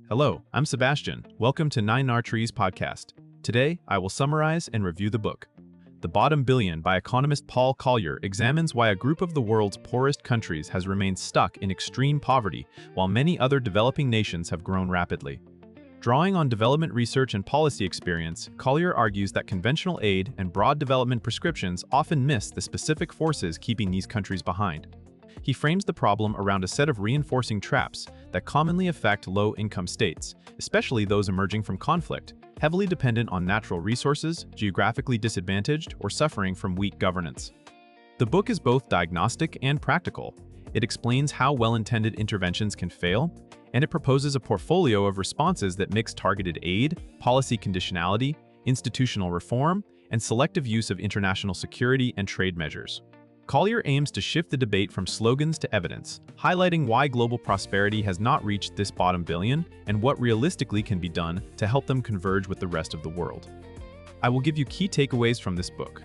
Hello, I'm Sebastian. Welcome to 9R Trees podcast. Today, I will summarize and review the book. The Bottom Billion by economist Paul Collier examines why a group of the world's poorest countries has remained stuck in extreme poverty while many other developing nations have grown rapidly. Drawing on development research and policy experience, Collier argues that conventional aid and broad development prescriptions often miss the specific forces keeping these countries behind. He frames the problem around a set of reinforcing traps that commonly affect low-income states, especially those emerging from conflict, heavily dependent on natural resources, geographically disadvantaged, or suffering from weak governance. The book is both diagnostic and practical. It explains how well-intended interventions can fail, and it proposes a portfolio of responses that mix targeted aid, policy conditionality, institutional reform, and selective use of international security and trade measures. Collier aims to shift the debate from slogans to evidence, highlighting why global prosperity has not reached this bottom billion and what realistically can be done to help them converge with the rest of the world. I will give you key takeaways from this book.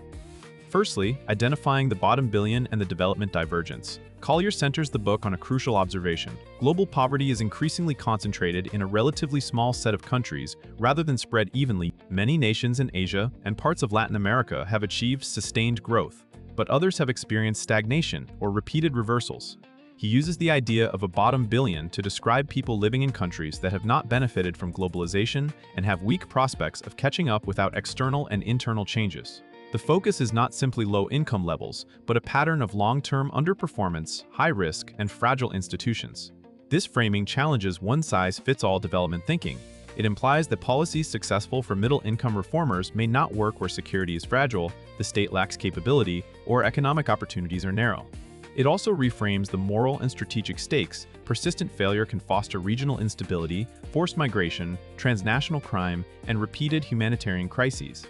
Firstly, identifying the bottom billion and the development divergence. Collier centers the book on a crucial observation. Global poverty is increasingly concentrated in a relatively small set of countries rather than spread evenly. Many nations in Asia and parts of Latin America have achieved sustained growth, but others have experienced stagnation or repeated reversals. He uses the idea of a bottom billion to describe people living in countries that have not benefited from globalization and have weak prospects of catching up without external and internal changes. The focus is not simply low income levels, but a pattern of long-term underperformance, high risk, and fragile institutions. This framing challenges one-size-fits-all development thinking. It implies that policies successful for middle-income reformers may not work where security is fragile, the state lacks capability, or economic opportunities are narrow. It also reframes the moral and strategic stakes. Persistent failure can foster regional instability, forced migration, transnational crime, and repeated humanitarian crises.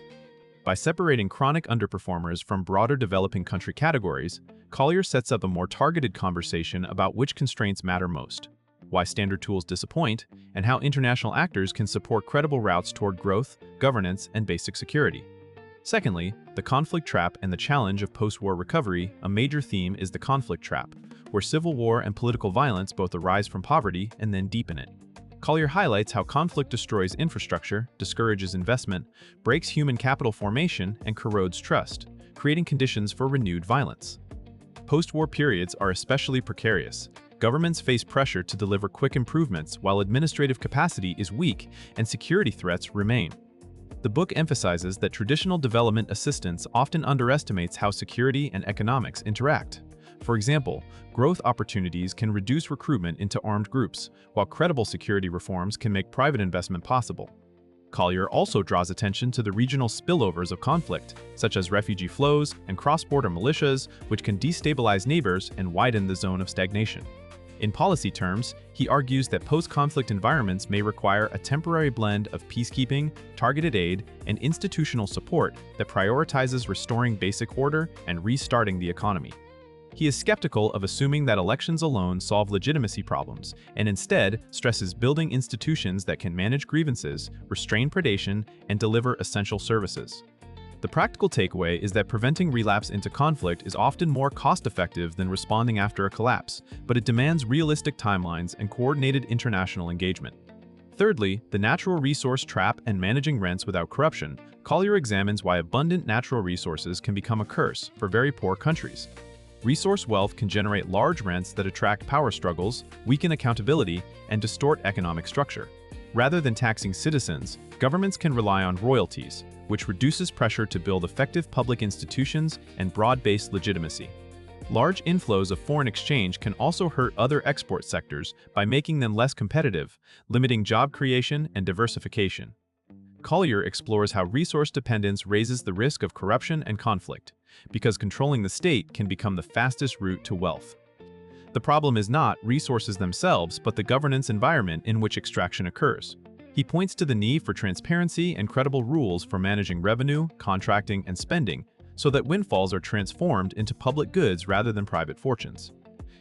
By separating chronic underperformers from broader developing country categories, Collier sets up a more targeted conversation about which constraints matter most, why standard tools disappoint, and how international actors can support credible routes toward growth, governance, and basic security. Secondly, the conflict trap and the challenge of post-war recovery. A major theme is the conflict trap, where civil war and political violence both arise from poverty and then deepen it. Collier highlights how conflict destroys infrastructure, discourages investment, breaks human capital formation, and corrodes trust, creating conditions for renewed violence. Post-war periods are especially precarious. Governments face pressure to deliver quick improvements while administrative capacity is weak and security threats remain. The book emphasizes that traditional development assistance often underestimates how security and economics interact. For example, growth opportunities can reduce recruitment into armed groups, while credible security reforms can make private investment possible. Collier also draws attention to the regional spillovers of conflict, such as refugee flows and cross-border militias, which can destabilize neighbors and widen the zone of stagnation. In policy terms, he argues that post-conflict environments may require a temporary blend of peacekeeping, targeted aid, and institutional support that prioritizes restoring basic order and restarting the economy. He is skeptical of assuming that elections alone solve legitimacy problems, and instead stresses building institutions that can manage grievances, restrain predation, and deliver essential services. The practical takeaway is that preventing relapse into conflict is often more cost-effective than responding after a collapse, but it demands realistic timelines and coordinated international engagement. Thirdly, the natural resource trap and managing rents without corruption. Collier examines why abundant natural resources can become a curse for very poor countries. Resource wealth can generate large rents that attract power struggles, weaken accountability, and distort economic structure. Rather than taxing citizens, governments can rely on royalties, which reduces pressure to build effective public institutions and broad-based legitimacy. Large inflows of foreign exchange can also hurt other export sectors by making them less competitive, limiting job creation and diversification. Collier explores how resource dependence raises the risk of corruption and conflict, because controlling the state can become the fastest route to wealth. The problem is not resources themselves, but the governance environment in which extraction occurs. He points to the need for transparency and credible rules for managing revenue, contracting, and spending, so that windfalls are transformed into public goods rather than private fortunes.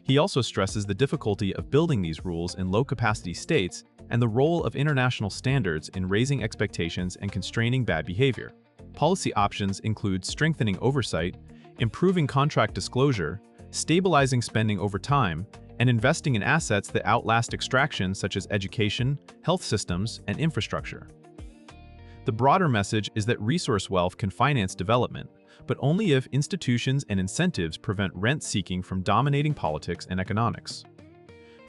He also stresses the difficulty of building these rules in low-capacity states and the role of international standards in raising expectations and constraining bad behavior. Policy options include strengthening oversight, improving contract disclosure, stabilizing spending over time, and investing in assets that outlast extraction, such as education, health systems, and infrastructure. The broader message is that resource wealth can finance development, but only if institutions and incentives prevent rent-seeking from dominating politics and economics.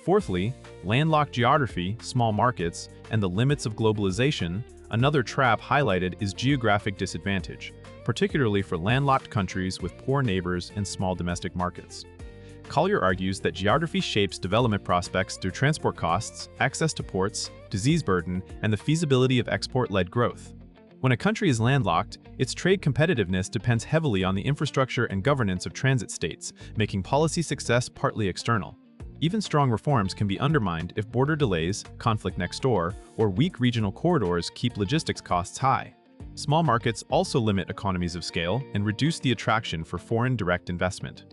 Fourthly, landlocked geography, small markets, and the limits of globalization. Another trap highlighted is geographic disadvantage, particularly for landlocked countries with poor neighbors and small domestic markets. Collier argues that geography shapes development prospects through transport costs, access to ports, disease burden, and the feasibility of export-led growth. When a country is landlocked, its trade competitiveness depends heavily on the infrastructure and governance of transit states, making policy success partly external. Even strong reforms can be undermined if border delays, conflict next door, or weak regional corridors keep logistics costs high. Small markets also limit economies of scale and reduce the attraction for foreign direct investment.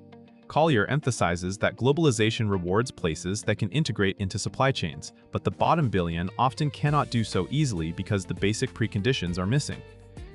Collier emphasizes that globalization rewards places that can integrate into supply chains, but the bottom billion often cannot do so easily because the basic preconditions are missing.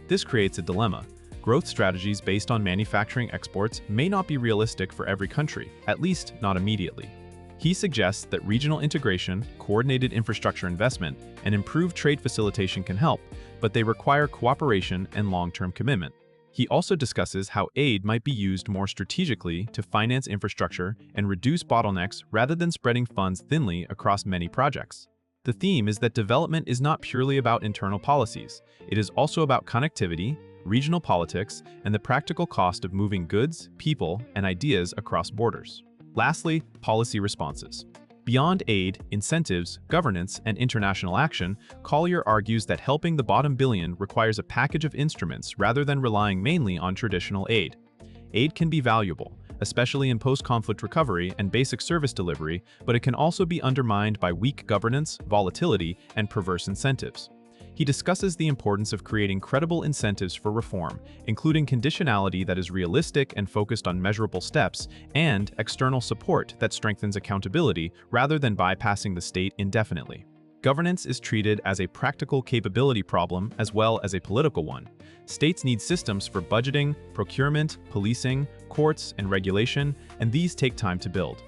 This creates a dilemma. Growth strategies based on manufacturing exports may not be realistic for every country, at least not immediately. He suggests that regional integration, coordinated infrastructure investment, and improved trade facilitation can help, but they require cooperation and long-term commitment. He also discusses how aid might be used more strategically to finance infrastructure and reduce bottlenecks rather than spreading funds thinly across many projects. The theme is that development is not purely about internal policies. It is also about connectivity, regional politics, and the practical cost of moving goods, people, and ideas across borders. Lastly, policy responses. Beyond aid, incentives, governance, and international action, Collier argues that helping the bottom billion requires a package of instruments rather than relying mainly on traditional aid. Aid can be valuable, especially in post-conflict recovery and basic service delivery, but it can also be undermined by weak governance, volatility, and perverse incentives. He discusses the importance of creating credible incentives for reform, including conditionality that is realistic and focused on measurable steps, and external support that strengthens accountability rather than bypassing the state indefinitely. Governance is treated as a practical capability problem as well as a political one. States need systems for budgeting, procurement, policing, courts, and regulation, and these take time to build.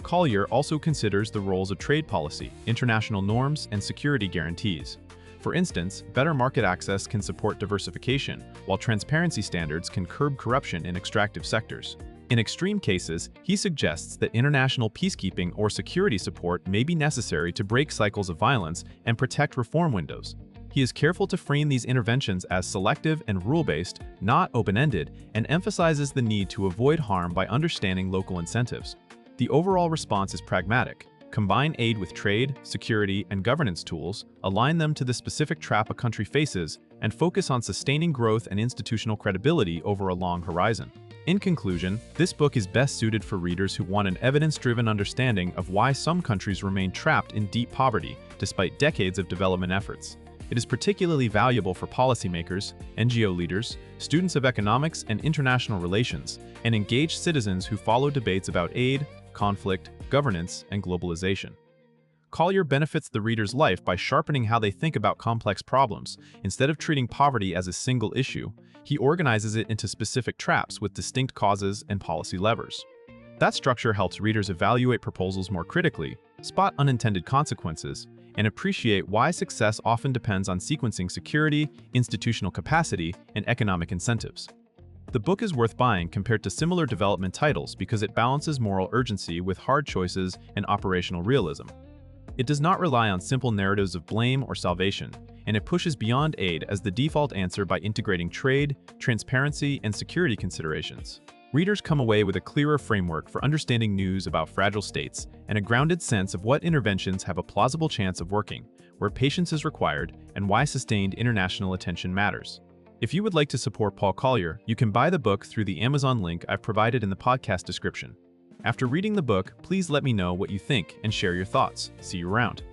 Collier also considers the roles of trade policy, international norms, and security guarantees. For instance, better market access can support diversification, while transparency standards can curb corruption in extractive sectors. In extreme cases, he suggests that international peacekeeping or security support may be necessary to break cycles of violence and protect reform windows. He is careful to frame these interventions as selective and rule-based, not open-ended, and emphasizes the need to avoid harm by understanding local incentives. The overall response is pragmatic. Combine aid with trade, security, and governance tools, align them to the specific trap a country faces, and focus on sustaining growth and institutional credibility over a long horizon. In conclusion, this book is best suited for readers who want an evidence-driven understanding of why some countries remain trapped in deep poverty despite decades of development efforts. It is particularly valuable for policymakers, NGO leaders, students of economics and international relations, and engaged citizens who follow debates about aid, conflict, governance, and globalization. Collier benefits the reader's life by sharpening how they think about complex problems. Instead of treating poverty as a single issue, he organizes it into specific traps with distinct causes and policy levers. That structure helps readers evaluate proposals more critically, spot unintended consequences, and appreciate why success often depends on sequencing security, institutional capacity, and economic incentives. The book is worth buying compared to similar development titles because it balances moral urgency with hard choices and operational realism. It does not rely on simple narratives of blame or salvation, and it pushes beyond aid as the default answer by integrating trade, transparency, and security considerations. Readers come away with a clearer framework for understanding news about fragile states and a grounded sense of what interventions have a plausible chance of working, where patience is required, and why sustained international attention matters. If you would like to support Paul Collier, you can buy the book through the Amazon link I've provided in the podcast description. After reading the book, please let me know what you think and share your thoughts. See you around.